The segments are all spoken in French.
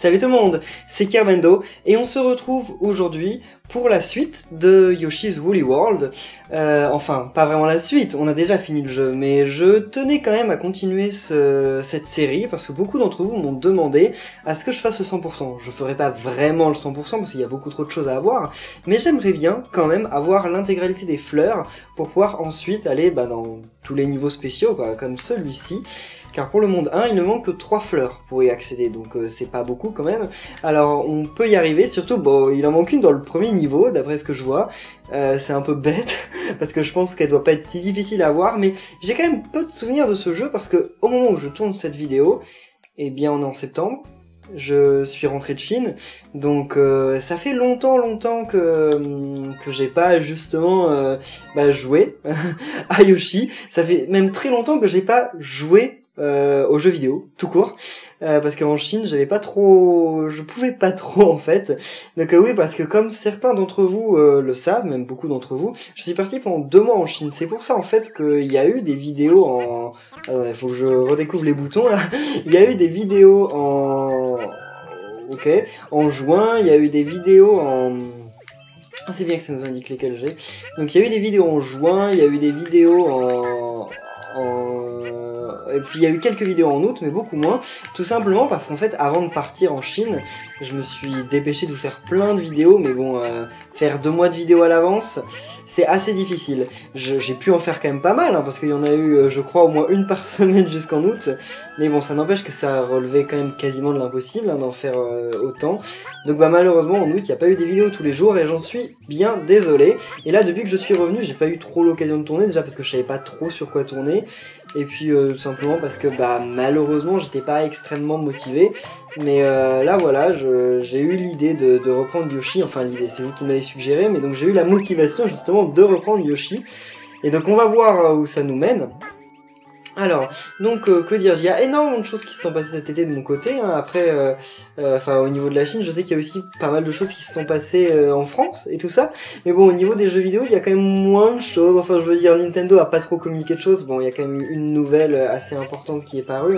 Salut tout le monde, c'est Kerbendo et on se retrouve aujourd'hui pour la suite de Yoshi's Woolly World. Enfin, pas vraiment la suite, on a déjà fini le jeu, mais je tenais quand même à continuer cette série parce que beaucoup d'entre vous m'ont demandé à ce que je fasse le 100%. Je ferai pas vraiment le 100% parce qu'il y a beaucoup trop de choses à avoir, mais j'aimerais bien quand même avoir l'intégralité des fleurs pour pouvoir ensuite aller dans tous les niveaux spéciaux, comme celui-ci. Car pour le monde 1, il ne manque que 3 fleurs pour y accéder, donc c'est pas beaucoup quand même. Alors on peut y arriver, surtout, bon, il en manque une dans le premier niveau, d'après ce que je vois. C'est un peu bête, parce que je pense qu'elle doit pas être si difficile à avoir, mais j'ai quand même peu de souvenirs de ce jeu, parce que au moment où je tourne cette vidéo, eh bien on est en septembre, je suis rentré de Chine, donc ça fait longtemps que j'ai pas justement joué à Yoshi. Ça fait même très longtemps que j'ai pas joué aux jeux vidéo, tout court, parce qu'en Chine, je pouvais pas trop en fait. Donc oui, parce que comme certains d'entre vous le savent, même beaucoup d'entre vous, je suis parti pendant 2 mois en Chine. C'est pour ça en fait qu'il y a eu des vidéos en... il faut que je redécouvre les boutons là. Il y a eu des vidéos en juin, il y a eu des vidéos en... Ah, c'est bien que ça nous indique lesquelles j'ai. Donc il y a eu des vidéos en juin, il y a eu des vidéos et puis il y a eu quelques vidéos en août, mais beaucoup moins, tout simplement parce qu'en fait, avant de partir en Chine, je me suis dépêché de vous faire plein de vidéos, mais bon, faire 2 mois de vidéos à l'avance, c'est assez difficile. J'ai pu en faire quand même pas mal, parce qu'il y en a eu, je crois, au moins une par semaine jusqu'en août, mais bon, ça n'empêche que ça relevait quand même quasiment de l'impossible d'en faire autant. Donc malheureusement, en août, il n'y a pas eu des vidéos tous les jours, et j'en suis bien désolé. Et là, depuis que je suis revenu, j'ai pas eu trop l'occasion de tourner, déjà parce que je savais pas trop sur quoi tourner, et puis tout simplement parce que malheureusement j'étais pas extrêmement motivé, mais là voilà, j'ai eu l'idée de reprendre Yoshi, enfin l'idée c'est vous qui m'avez suggéré, mais donc j'ai eu la motivation justement de reprendre Yoshi, et donc on va voir où ça nous mène. Alors, donc, que dire, il y a énormément de choses qui se sont passées cet été de mon côté, après, au niveau de la Chine, je sais qu'il y a aussi pas mal de choses qui se sont passées en France, et tout ça, mais bon, au niveau des jeux vidéo, il y a quand même moins de choses, enfin, je veux dire, Nintendo a pas trop communiqué de choses, bon, il y a quand même une nouvelle assez importante qui est parue,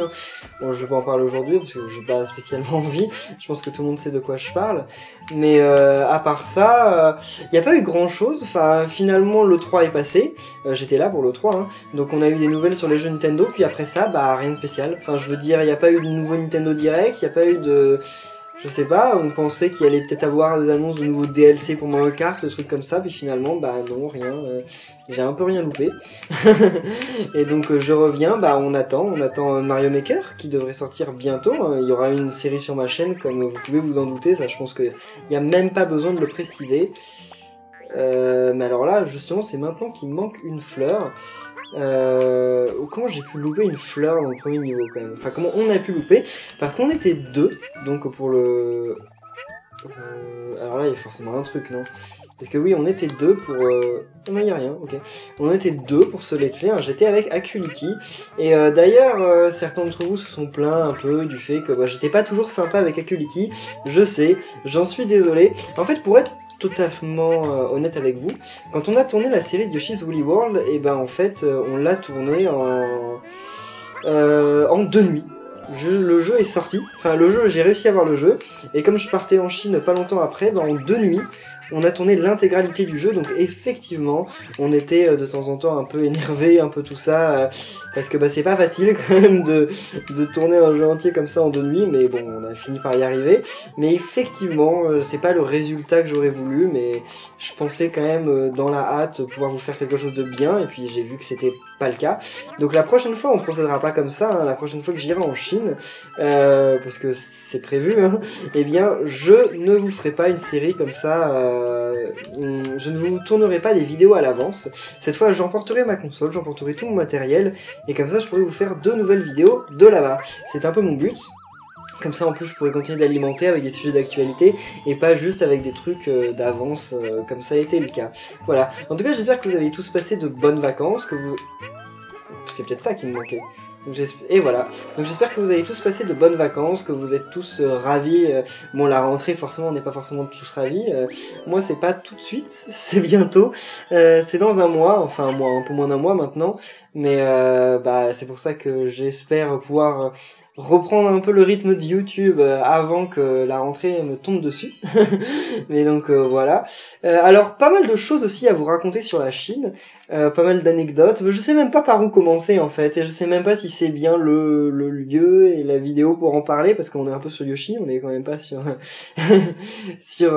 bon, je vais pas en parler aujourd'hui, parce que j'ai pas spécialement envie, je pense que tout le monde sait de quoi je parle, mais à part ça, il y a pas eu grand chose, enfin, finalement, l'E3 est passé, j'étais là pour l'E3, donc on a eu des nouvelles sur les jeux Nintendo, puis après ça, rien de spécial. Enfin, je veux dire, il n'y a pas eu de nouveau Nintendo Direct, il n'y a pas eu de... Je sais pas, on pensait qu'il allait peut-être avoir des annonces de nouveaux DLC pour Mario Kart, des trucs comme ça, puis finalement, non, rien. J'ai un peu rien loupé. Et donc, je reviens, on attend Mario Maker, qui devrait sortir bientôt. Il y aura une série sur ma chaîne, comme vous pouvez vous en douter, ça, je pense qu'il n'y a même pas besoin de le préciser. Mais alors là, justement, c'est maintenant qu'il me manque une fleur. Comment j'ai pu louper une fleur dans le premier niveau quand même. Enfin, comment on a pu louper, parce qu'on était 2, donc pour le... alors là, il y a forcément un truc, non? Parce que oui, on était 2 pour... non, il n'y a rien, ok. On était 2 pour ce let's play, j'étais avec Akuliki, et d'ailleurs, certains d'entre vous se sont plaints un peu du fait que j'étais pas toujours sympa avec Akuliki, je sais, j'en suis désolé. En fait, pour être totalement honnête avec vous, quand on a tourné la série de Yoshi's Woolly World, et en fait on l'a tourné en 2 nuits. Le jeu est sorti, enfin le jeu, j'ai réussi à voir le jeu, et comme je partais en Chine pas longtemps après, en 2 nuits, on a tourné l'intégralité du jeu, donc effectivement, on était de temps en temps un peu énervé, un peu tout ça, parce que c'est pas facile quand même de tourner un jeu entier comme ça en 2 nuits, mais bon, on a fini par y arriver. Mais effectivement, c'est pas le résultat que j'aurais voulu, mais je pensais quand même, dans la hâte, pouvoir vous faire quelque chose de bien, et puis j'ai vu que c'était pas le cas. Donc la prochaine fois, on procédera pas comme ça, la prochaine fois que j'irai en Chine, parce que c'est prévu, eh bien, je ne vous ferai pas une série comme ça, je ne vous tournerai pas des vidéos à l'avance. Cette fois, j'emporterai ma console, j'emporterai tout mon matériel, et comme ça, je pourrai vous faire 2 nouvelles vidéos de là-bas. C'est un peu mon but. Comme ça, en plus, je pourrais continuer d'alimenter avec des sujets d'actualité, et pas juste avec des trucs d'avance, comme ça a été le cas. Voilà. En tout cas, j'espère que vous avez tous passé de bonnes vacances, que vous... C'est peut-être ça qui me manquait. Et voilà, donc j'espère que vous avez tous passé de bonnes vacances, que vous êtes tous ravis. Bon, la rentrée, forcément, on n'est pas forcément tous ravis. Moi, c'est pas tout de suite, c'est bientôt. C'est dans un mois, enfin un peu moins d'un mois maintenant. Mais c'est pour ça que j'espère pouvoir reprendre un peu le rythme de YouTube avant que la rentrée me tombe dessus. Mais donc voilà. Alors pas mal de choses aussi à vous raconter sur la Chine, pas mal d'anecdotes. Je sais même pas par où commencer en fait, et je sais même pas si c'est bien le lieu et la vidéo pour en parler, parce qu'on est un peu sur Yoshi, on est quand même pas sur sur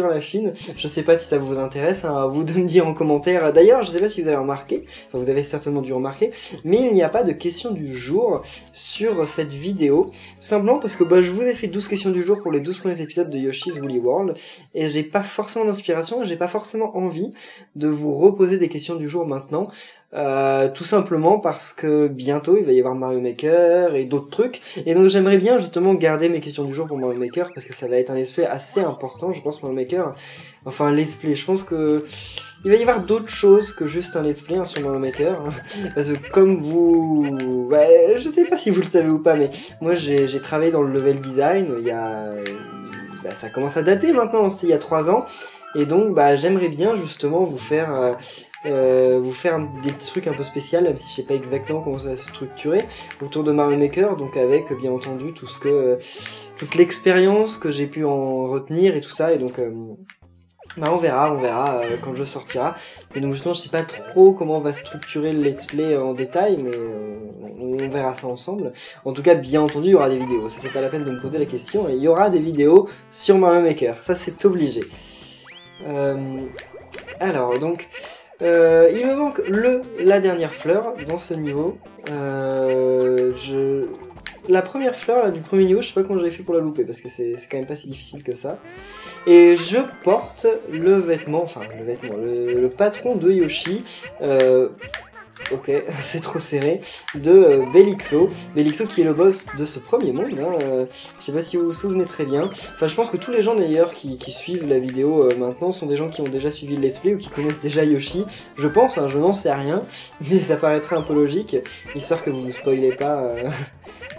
la Chine. Je sais pas si ça vous intéresse, hein, à vous de me dire en commentaire. D'ailleurs, je sais pas si vous avez remarqué, enfin vous avez certainement dû remarquer, mais il n'y a pas de question du jour sur cette vidéo, tout simplement parce que je vous ai fait 12 questions du jour pour les 12 premiers épisodes de Yoshi's Woolly World, et j'ai pas forcément d'inspiration, j'ai pas forcément envie de vous reposer des questions du jour maintenant, tout simplement parce que bientôt il va y avoir Mario Maker et d'autres trucs, et donc j'aimerais bien justement garder mes questions du jour pour Mario Maker, parce que ça va être un let's play assez important, je pense, Mario Maker, enfin un let's play, je pense que il va y avoir d'autres choses que juste un let's play hein, sur Mario Maker, parce que comme vous... je sais pas si vous le savez ou pas, mais moi j'ai travaillé dans le level design, il y a... ça commence à dater maintenant, c'était il y a 3 ans, et donc j'aimerais bien justement vous faire des trucs un peu spéciaux, même si je sais pas exactement comment ça va se structurer, autour de Mario Maker, donc avec bien entendu tout ce que... toute l'expérience que j'ai pu en retenir et tout ça, et donc... on verra quand le jeu sortira. Et donc justement, je sais pas trop comment on va structurer le let's play en détail, mais on verra ça ensemble. En tout cas, bien entendu, il y aura des vidéos. Ça, c'est pas la peine de me poser la question. Et il y aura des vidéos sur Mario Maker. Ça, c'est obligé. Alors, donc... il me manque la dernière fleur dans ce niveau. La première fleur là, du premier niveau, je sais pas comment j'avais fait pour la louper, parce que c'est quand même pas si difficile que ça. Et je porte le vêtement, le patron de Yoshi, ok, c'est trop serré, de Belixo. Belixo qui est le boss de ce premier monde, hein, je sais pas si vous vous souvenez très bien. Enfin, je pense que tous les gens d'ailleurs qui suivent la vidéo maintenant sont des gens qui ont déjà suivi le let's play ou qui connaissent déjà Yoshi. Je pense, hein, je n'en sais rien, mais ça paraîtrait un peu logique, histoire que vous ne spoilez pas...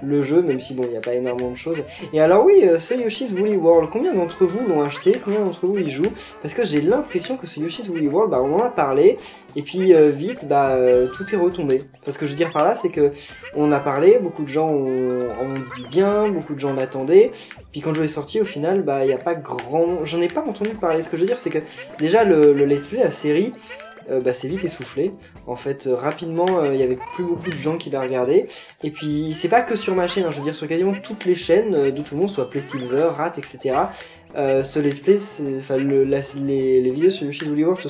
le jeu, même si bon, il n'y a pas énormément de choses. Et alors oui, ce Yoshi's Woolly World, combien d'entre vous l'ont acheté? Combien d'entre vous y jouent? Parce que j'ai l'impression que ce Yoshi's Woolly World, on en a parlé, et puis vite, tout est retombé. Parce que je veux dire par là, c'est que on a parlé, beaucoup de gens en ont dit du bien, beaucoup de gens l'attendaient, puis quand le jeu est sorti, au final, il n'y a pas grand... J'en ai pas entendu parler. Ce que je veux dire, c'est que déjà, le let's play, la série... c'est vite essoufflé. En fait, rapidement, il y avait plus beaucoup de gens qui la regardaient. Et puis, c'est pas que sur ma chaîne, hein, je veux dire sur quasiment toutes les chaînes de tout le monde, soit Play Silver, Rat, etc. Ce let's play, les vidéos sur Yoshi's Woolly World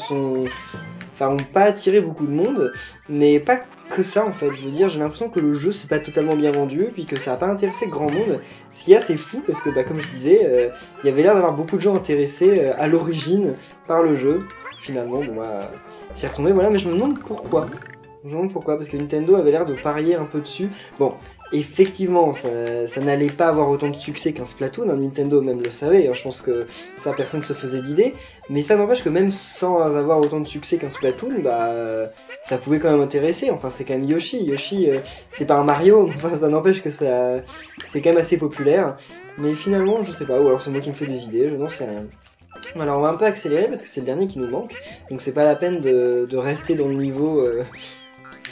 ont pas attiré beaucoup de monde, mais pas que ça en fait. Je veux dire, j'ai l'impression que le jeu c'est pas totalement bien vendu, puis que ça a pas intéressé grand monde. Ce qui est assez fou, parce que comme je disais, il y avait l'air d'avoir beaucoup de gens intéressés à l'origine par le jeu. Finalement, c'est retombé, voilà, mais je me demande pourquoi. Parce que Nintendo avait l'air de parier un peu dessus. Bon, effectivement, ça n'allait pas avoir autant de succès qu'un Splatoon, hein, Nintendo même le savait, hein, je pense que ça, personne se faisait d'idée, mais ça n'empêche que même sans avoir autant de succès qu'un Splatoon, ça pouvait quand même intéresser. Enfin, c'est quand même Yoshi, c'est pas un Mario, enfin ça n'empêche que c'est quand même assez populaire, mais finalement, je sais pas, ou alors c'est moi qui me fais des idées, je n'en sais rien. Alors on va un peu accélérer parce que c'est le dernier qui nous manque, donc c'est pas la peine de rester dans le niveau,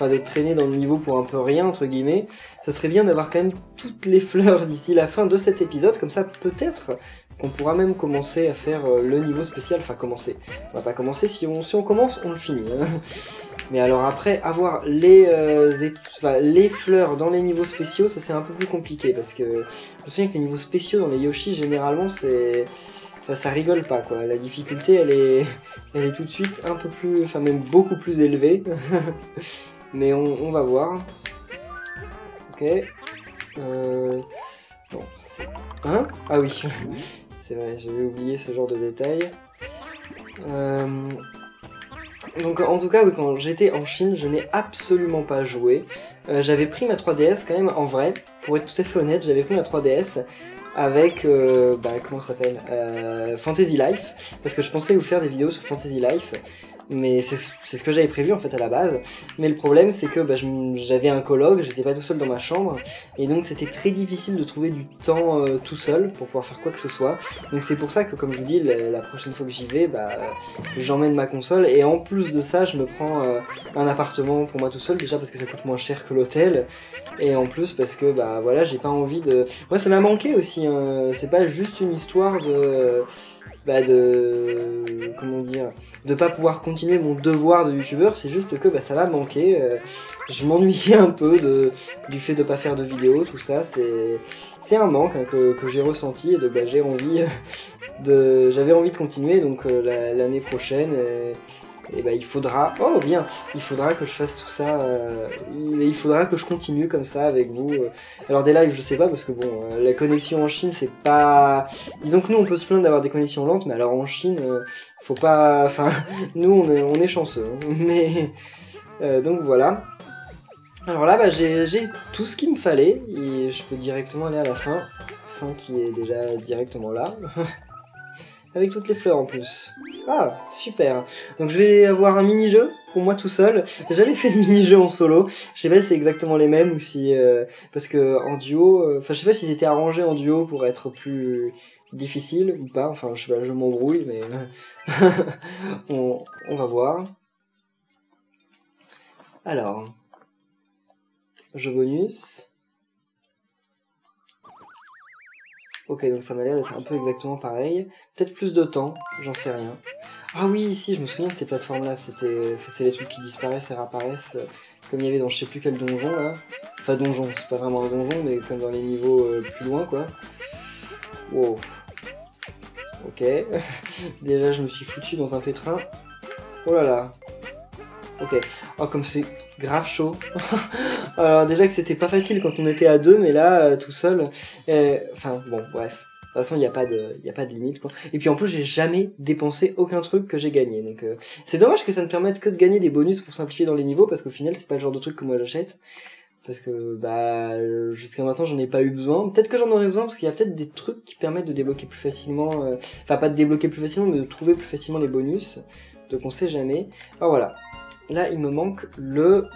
de traîner dans le niveau pour un peu rien entre guillemets. Ça serait bien d'avoir quand même toutes les fleurs d'ici la fin de cet épisode, comme ça peut-être qu'on pourra même commencer à faire le niveau spécial, enfin commencer. On va pas commencer, si on commence, on le finit. Hein. Mais alors après, avoir les fleurs dans les niveaux spéciaux, ça c'est un peu plus compliqué, parce que je me souviens que les niveaux spéciaux dans les Yoshi, généralement c'est... ça rigole pas quoi, la difficulté elle est tout de suite un peu plus, même beaucoup plus élevée. Mais on va voir. Ok. Bon, ça c'est... Hein? Ah oui, c'est vrai, j'avais oublié ce genre de détails. Donc en tout cas, oui, quand j'étais en Chine, je n'ai absolument pas joué. J'avais pris ma 3DS quand même, en vrai, pour être tout à fait honnête, j'avais pris ma 3DS avec, comment ça s'appelle, Fantasy Life, parce que je pensais vous faire des vidéos sur Fantasy Life. Mais c'est ce que j'avais prévu en fait à la base. Mais le problème c'est que j'avais un coloc, j'étais pas tout seul dans ma chambre, et donc c'était très difficile de trouver du temps tout seul pour pouvoir faire quoi que ce soit. Donc c'est pour ça que, comme je vous dis, la prochaine fois que j'y vais, j'emmène ma console, et en plus de ça je me prends un appartement pour moi tout seul, déjà parce que ça coûte moins cher que l'hôtel, et en plus parce que voilà, j'ai pas envie de... Moi ça m'a manqué aussi, hein. C'est pas juste une histoire comment dire, de pas pouvoir continuer mon devoir de youtubeur, c'est juste que ça m'a manqué, je m'ennuyais un peu du fait de pas faire de vidéos, tout ça, c'est un manque hein, que j'ai ressenti, et j'ai envie j'avais envie de continuer, donc l'année prochaine, il faudra, il faudra que je fasse tout ça, il faudra que je continue comme ça avec vous. Alors des lives je sais pas, parce que la connexion en Chine c'est pas... Disons que nous on peut se plaindre d'avoir des connexions lentes, mais alors en Chine, faut pas... Enfin, nous on est chanceux, hein. Mais... donc voilà. Alors là j'ai tout ce qu'il me fallait, et je peux directement aller à la fin qui est déjà directement là. Avec toutes les fleurs en plus. Ah, super. Donc je vais avoir un mini-jeu pour moi tout seul. J'ai jamais fait de mini-jeu en solo. Je sais pas si c'est exactement les mêmes ou si... parce que en duo... Enfin, je sais pas s'ils étaient arrangés en duo pour être plus difficile ou pas. Enfin, je sais pas, je m'embrouille, mais... on va voir. Alors... Jeu bonus... Ok, donc ça m'a l'air d'être un peu exactement pareil. Peut-être plus de temps, j'en sais rien. Ah oui, si, je me souviens de ces plateformes-là. C'est les trucs qui disparaissent et réapparaissent, comme il y avait dans je sais plus quel donjon, là. Enfin, donjon, c'est pas vraiment un donjon, mais comme dans les niveaux plus loin, quoi. Wow. Ok. Déjà, je me suis foutu dans un pétrin. Oh là là. Ok. Oh, comme c'est grave chaud. Alors déjà que c'était pas facile quand on était à deux, mais là, tout seul... Enfin, bon, bref. De toute façon, il n'y a pas de limite, quoi. Et puis en plus, j'ai jamais dépensé aucun truc que j'ai gagné. Donc, c'est dommage que ça ne permette que de gagner des bonus pour simplifier dans les niveaux, parce qu'au final, c'est pas le genre de truc que moi j'achète. Parce que, jusqu'à maintenant, j'en ai pas eu besoin. Peut-être que j'en aurais besoin, parce qu'il y a peut-être des trucs qui permettent de débloquer plus facilement... Enfin, pas de débloquer plus facilement, mais de trouver plus facilement les bonus. Donc, on sait jamais. Alors voilà. Là, il me manque le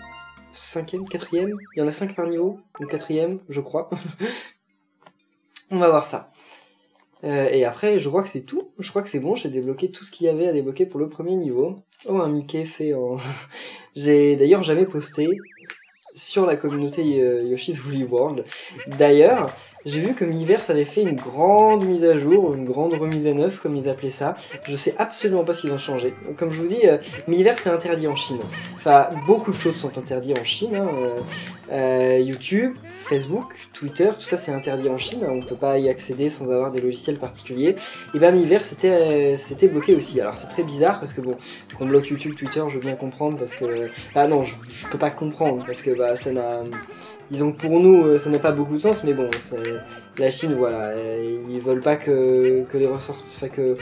5e, 4e. Il y en a 5 par niveau. Donc 4e, je crois. On va voir ça. Et après, je crois que c'est tout. Je crois que c'est bon. J'ai débloqué tout ce qu'il y avait à débloquer pour le premier niveau. Oh, un Mickey fait en... J'ai d'ailleurs jamais posté sur la communauté Yoshi's Woolly World. D'ailleurs, j'ai vu que Miiverse avait fait une grande mise à jour, une grande remise à neuf, comme ils appelaient ça. Je sais absolument pas ce qu'ils ont changé. Comme je vous dis, Miiverse est interdit en Chine. Enfin, beaucoup de choses sont interdites en Chine. YouTube, Facebook, Twitter, tout ça c'est interdit en Chine. On ne peut pas y accéder sans avoir des logiciels particuliers. Et Miiverse c'était bloqué aussi. Alors c'est très bizarre parce que qu'on bloque YouTube, Twitter, je veux bien comprendre parce que... Ah non, je peux pas comprendre parce que ça n'a... Disons que pour nous, ça n'a pas beaucoup de sens, mais bon, la Chine, voilà, ils veulent pas que les ressorts, enfin que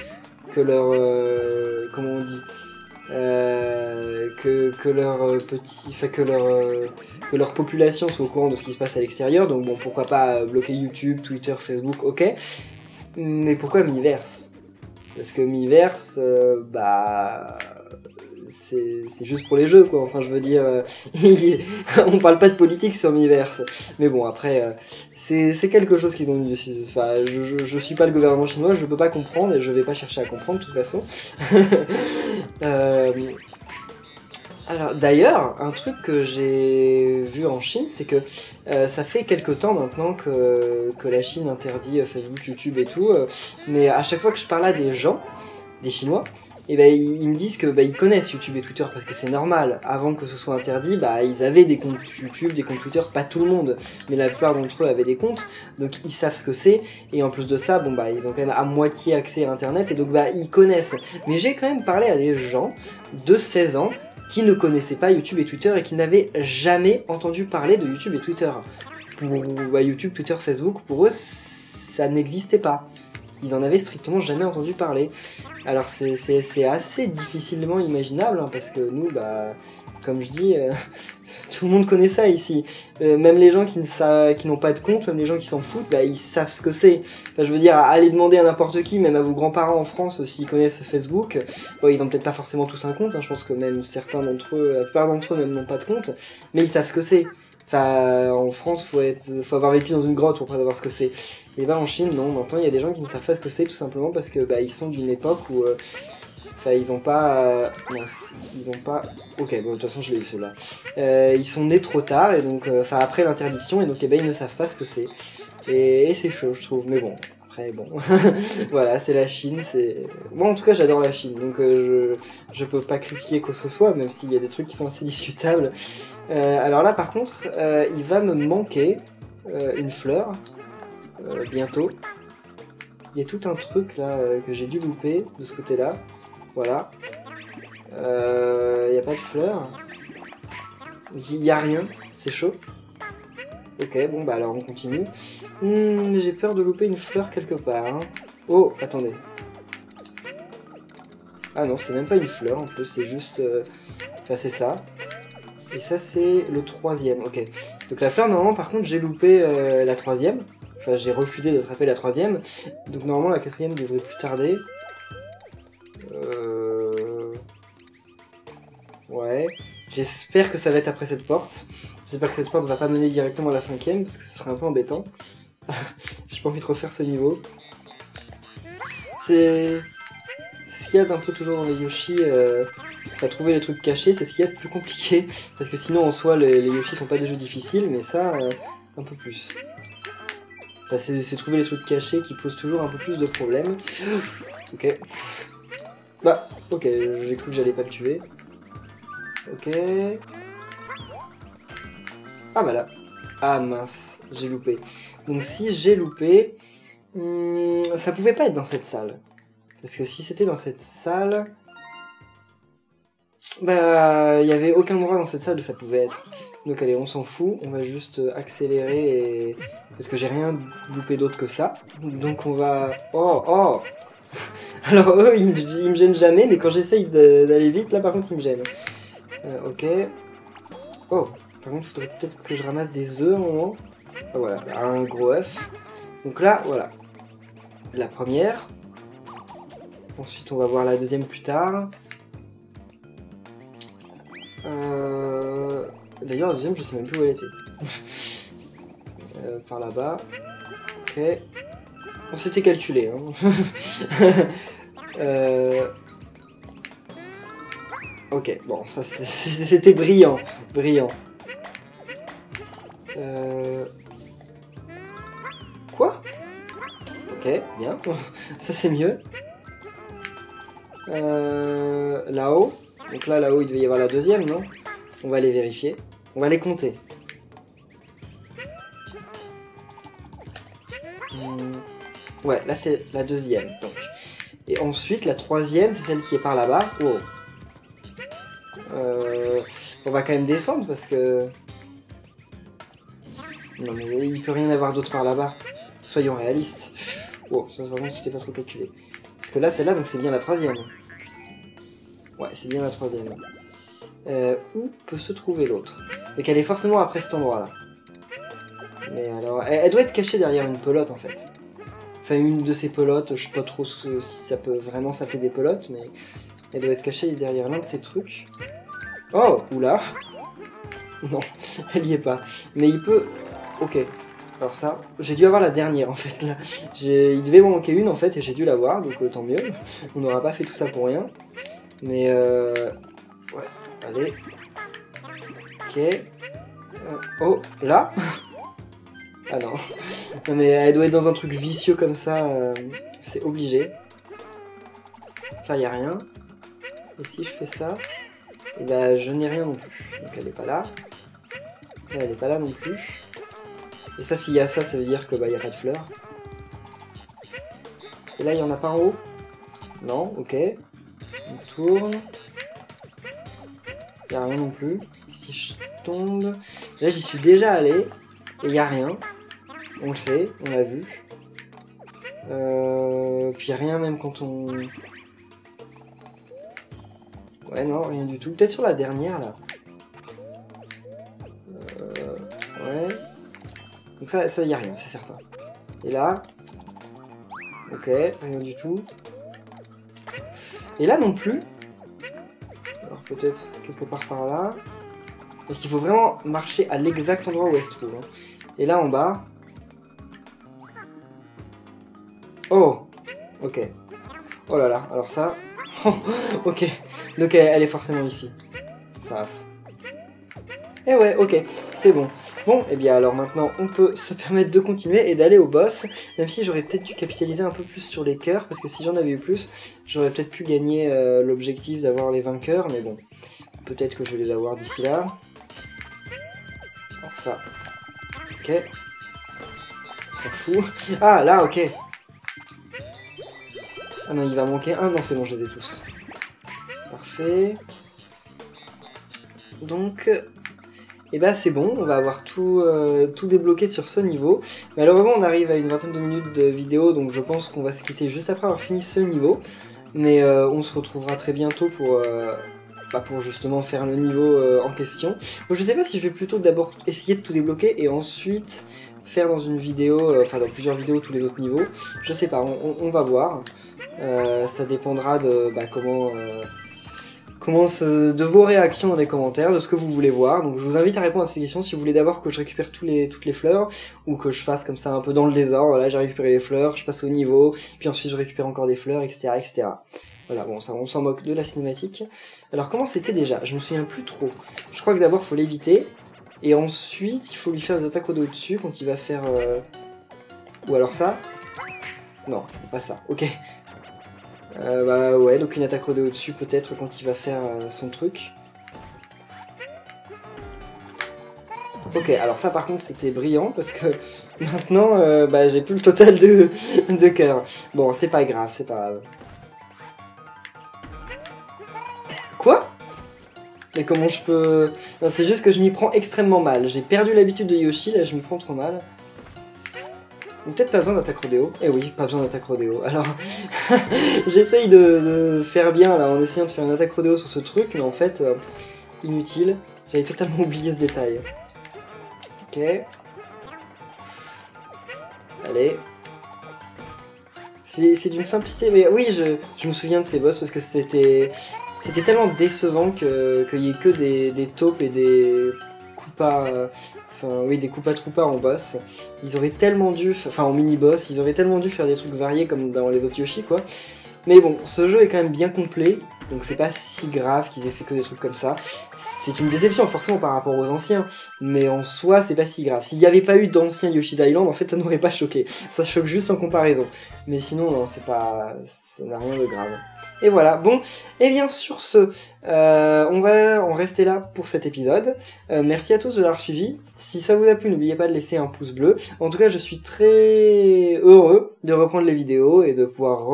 leur, comment on dit, que leur petit, enfin que leur population soit au courant de ce qui se passe à l'extérieur. Donc bon, pourquoi pas bloquer YouTube, Twitter, Facebook, ok. Mais pourquoi Miiverse? Parce que Miiverse, c'est juste pour les jeux, quoi. Enfin, je veux dire, on parle pas de politique sur Miiverse. Mais bon, après, c'est quelque chose qu'ils ont dit. Enfin, je suis pas le gouvernement chinois, je peux pas comprendre et je vais pas chercher à comprendre de toute façon. Alors, d'ailleurs, un truc que j'ai vu en Chine, c'est que ça fait quelques temps maintenant que la Chine interdit Facebook, YouTube et tout, mais à chaque fois que je parle à des gens, des Chinois, et ils me disent que ils connaissent YouTube et Twitter parce que c'est normal. Avant que ce soit interdit, ils avaient des comptes YouTube, des comptes Twitter, pas tout le monde, mais la plupart d'entre eux avaient des comptes, donc ils savent ce que c'est. Et en plus de ça, ils ont quand même à moitié accès à Internet et donc ils connaissent. Mais j'ai quand même parlé à des gens de 16 ans qui ne connaissaient pas YouTube et Twitter et qui n'avaient jamais entendu parler de YouTube et Twitter. Pour YouTube, Twitter, Facebook, pour eux, ça n'existait pas. Ils en avaient strictement jamais entendu parler. Alors c'est assez difficilement imaginable, hein, parce que nous, comme je dis, tout le monde connaît ça ici. Même les gens qui n'ont pas de compte, même les gens qui s'en foutent, bah, ils savent ce que c'est. Enfin, je veux dire, allez demander à n'importe qui, même à vos grands-parents en France, s'ils connaissent Facebook. Bon, ils ont peut-être pas forcément tous un compte, hein, je pense que même certains d'entre eux, la plupart d'entre eux même n'ont pas de compte, mais ils savent ce que c'est. Enfin, en France, faut avoir vécu dans une grotte pour savoir ce que c'est. Et ben en Chine, non, maintenant il y a des gens qui ne savent pas ce que c'est, tout simplement parce que bah, ils sont d'une époque où... Enfin, ils ont pas... mince, ils ont pas... Ok, bon, de toute façon, je l'ai eu, celui-là. Ils sont nés trop tard, et donc... Enfin, après l'interdiction, et donc, eh ben, ils ne savent pas ce que c'est. Et c'est chaud, je trouve, mais bon... Après, bon... voilà, c'est la Chine, c'est... Moi, en tout cas, j'adore la Chine, donc je peux pas critiquer quoi que ce soit, même s'il y a des trucs qui sont assez discutables. Alors là, par contre, il va me manquer une fleur, bientôt. Il y a tout un truc, là, que j'ai dû louper, de ce côté-là. Voilà. Y a pas de fleurs. Y a rien. C'est chaud. Ok, bon bah alors on continue. J'ai peur de louper une fleur quelque part. Hein. Oh, attendez. Ah non, c'est même pas une fleur en plus, c'est juste... Enfin, c'est ça. Et ça, c'est le 3e. Ok. Donc la fleur, normalement, par contre, j'ai loupé la 3e. Enfin, j'ai refusé d'attraper la 3e. Donc normalement, la 4e devrait plus tarder. Ouais. J'espère que ça va être après cette porte. J'espère que cette porte va pas mener directement à la 5e, parce que ce serait un peu embêtant. J'ai pas envie de refaire ce niveau. C'est ce qu'il y a d'un peu toujours dans les Yoshi. Enfin, trouver les trucs cachés, c'est ce qu'il y a de plus compliqué. Parce que sinon, en soi, les Yoshi sont pas des jeux difficiles, mais ça, un peu plus. Enfin, c'est trouver les trucs cachés qui posent toujours un peu plus de problèmes. Ok. Bah, ok, j'ai cru que j'allais pas le tuer. Ok. Ah bah là. Ah mince, j'ai loupé. Donc si j'ai loupé, ça pouvait pas être dans cette salle. Parce que si c'était dans cette salle... Bah, il y avait aucun endroit dans cette salle où ça pouvait être. Donc allez, on s'en fout, on va juste accélérer et... Parce que j'ai rien loupé d'autre que ça. Donc on va... Oh, oh. Alors eux, ils me gênent jamais, mais quand j'essaye d'aller vite, là par contre, ils me gênent. Ok. Oh, par contre, il faudrait peut-être que je ramasse des œufs à un moment. Ah, voilà, un gros œuf. Donc là, voilà. La première. Ensuite, on va voir la deuxième plus tard. D'ailleurs, la deuxième, je sais même plus où elle était. Par là-bas. Ok. On s'était calculé. Hein. Ok, bon, ça c'était brillant. Brillant. Quoi? Ok, bien. Ça c'est mieux. Là-haut. Donc là-haut, il devait y avoir la deuxième, non? On va les vérifier. On va les compter. Ouais, là c'est la deuxième, donc. Et ensuite, la troisième, c'est celle qui est par là-bas. Oh. On va quand même descendre parce que... Non mais il peut rien avoir d'autre par là-bas. Soyons réalistes. Oh, ça vraiment si j'étais pas trop calculé. Parce que là, celle-là, donc c'est bien la troisième. Ouais, c'est bien la troisième. Où peut se trouver l'autre? Et qu'elle est forcément après cet endroit-là. Mais alors... Elle doit être cachée derrière une pelote, en fait. Enfin, une de ces pelotes, je sais pas trop si ça peut vraiment s'appeler des pelotes, mais... Elle doit être cachée derrière l'un de ces trucs. Oh, oula. Non, elle y est pas. Mais il peut... Ok. Alors ça, j'ai dû avoir la dernière en fait là. Il devait m'en manquer une en fait et j'ai dû l'avoir, donc tant mieux. On n'aura pas fait tout ça pour rien. Mais ouais, allez. Ok. Oh, là. Ah non. Non mais elle doit être dans un truc vicieux comme ça, c'est obligé. Là, il n'y a rien. Et si je fais ça, et bah je n'ai rien non plus. Donc elle n'est pas là. Là, elle n'est pas là non plus. Et ça, s'il y a ça, ça veut dire que bah y a pas de fleurs. Et là, il y en a pas en haut? Non, ok. On tourne. Il n'y a rien non plus. Si je tombe... Là, j'y suis déjà allé. Et il n'y a rien. On le sait, on l'a vu. Puis rien même quand on... Ouais, non, rien du tout. Peut-être sur la dernière, là. Donc ça y a rien, c'est certain. Et là, ok, rien du tout. Et là non plus. Alors peut-être quelque part par là. Parce qu'il faut vraiment marcher à l'exact endroit où elle se trouve. Hein. Et là en bas. Oh, ok. Oh là là, alors ça. Ok, donc elle est forcément ici. Paf. Et ouais, ok, c'est bon. Bon, et bien alors maintenant on peut se permettre de continuer et d'aller au boss, même si j'aurais peut-être dû capitaliser un peu plus sur les cœurs, parce que si j'en avais eu plus, j'aurais peut-être pu gagner l'objectif d'avoir les vainqueurs, mais bon, peut-être que je vais les avoir d'ici là. Alors ça, ok, on s'en fout. Ah là, ok. Ah non, il va manquer un, non c'est bon, je les ai tous. Parfait. Donc... et bah c'est bon, on va avoir tout débloqué sur ce niveau. Malheureusement on arrive à une vingtaine de minutes de vidéo, donc je pense qu'on va se quitter juste après avoir fini ce niveau. Mais on se retrouvera très bientôt pour justement faire le niveau en question. Donc je sais pas si je vais plutôt d'abord essayer de tout débloquer et ensuite faire dans une vidéo, enfin dans plusieurs vidéos tous les autres niveaux. Je sais pas, on va voir. Ça dépendra de de vos réactions dans les commentaires, de ce que vous voulez voir. Donc je vous invite à répondre à ces questions si vous voulez d'abord que je récupère toutes les fleurs, ou que je fasse comme ça un peu dans le désordre. Là j'ai récupéré les fleurs, je passe au niveau, puis ensuite je récupère encore des fleurs, etc. etc. Voilà, bon ça on s'en moque de la cinématique. Alors comment c'était déjà? Je me souviens plus trop. Je crois que d'abord il faut l'éviter, et ensuite il faut lui faire des attaques au dos dessus quand il va faire... Ou alors ça? Non, pas ça, ok. Bah ouais, donc une attaque rodée au-dessus peut-être quand il va faire son truc. Ok, alors ça par contre c'était brillant parce que maintenant bah, j'ai plus le total de cœur. Bon, c'est pas grave, c'est pas grave. Quoi? Mais comment je peux... Non, c'est juste que je m'y prends extrêmement mal. J'ai perdu l'habitude de Yoshi, là je m'y prends trop mal. Ou peut-être pas besoin d'attaque rodéo. Eh oui, pas besoin d'attaque rodéo. Alors, j'essaye de faire bien là en essayant de faire une attaque rodéo sur ce truc, mais en fait, inutile. J'avais totalement oublié ce détail. Ok. Allez. C'est d'une simplicité, mais oui, je me souviens de ces boss parce que c'était tellement décevant qu'il y ait que des taupes et des Koopas... Enfin, oui, des Koopa Troopa en boss. Ils auraient tellement dû, enfin en mini-boss, ils auraient tellement dû faire des trucs variés comme dans les autres Yoshi, quoi. Mais bon, ce jeu est quand même bien complet, donc c'est pas si grave qu'ils aient fait que des trucs comme ça. C'est une déception forcément par rapport aux anciens, mais en soi c'est pas si grave. S'il n'y avait pas eu d'anciens Yoshi's Island, en fait ça n'aurait pas choqué. Ça choque juste en comparaison. Mais sinon non, c'est pas... ça n'a rien de grave. Et voilà, bon, et bien sur ce, on va en rester là pour cet épisode. Merci à tous de l'avoir suivi. Si ça vous a plu, n'oubliez pas de laisser un pouce bleu. En tout cas, je suis très heureux de reprendre les vidéos et de pouvoir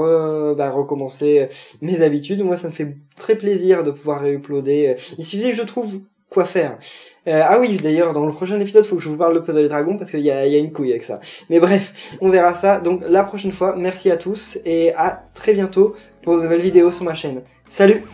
recommencer mes habitudes. Moi, ça me fait très plaisir de pouvoir réuploader. Il suffisait que je trouve quoi faire. Ah oui, d'ailleurs, dans le prochain épisode, il faut que je vous parle de Puzzle et Dragon parce qu'il y a une couille avec ça. Mais bref, on verra ça. Donc la prochaine fois, merci à tous et à très bientôt pour de nouvelles vidéos sur ma chaîne. Salut!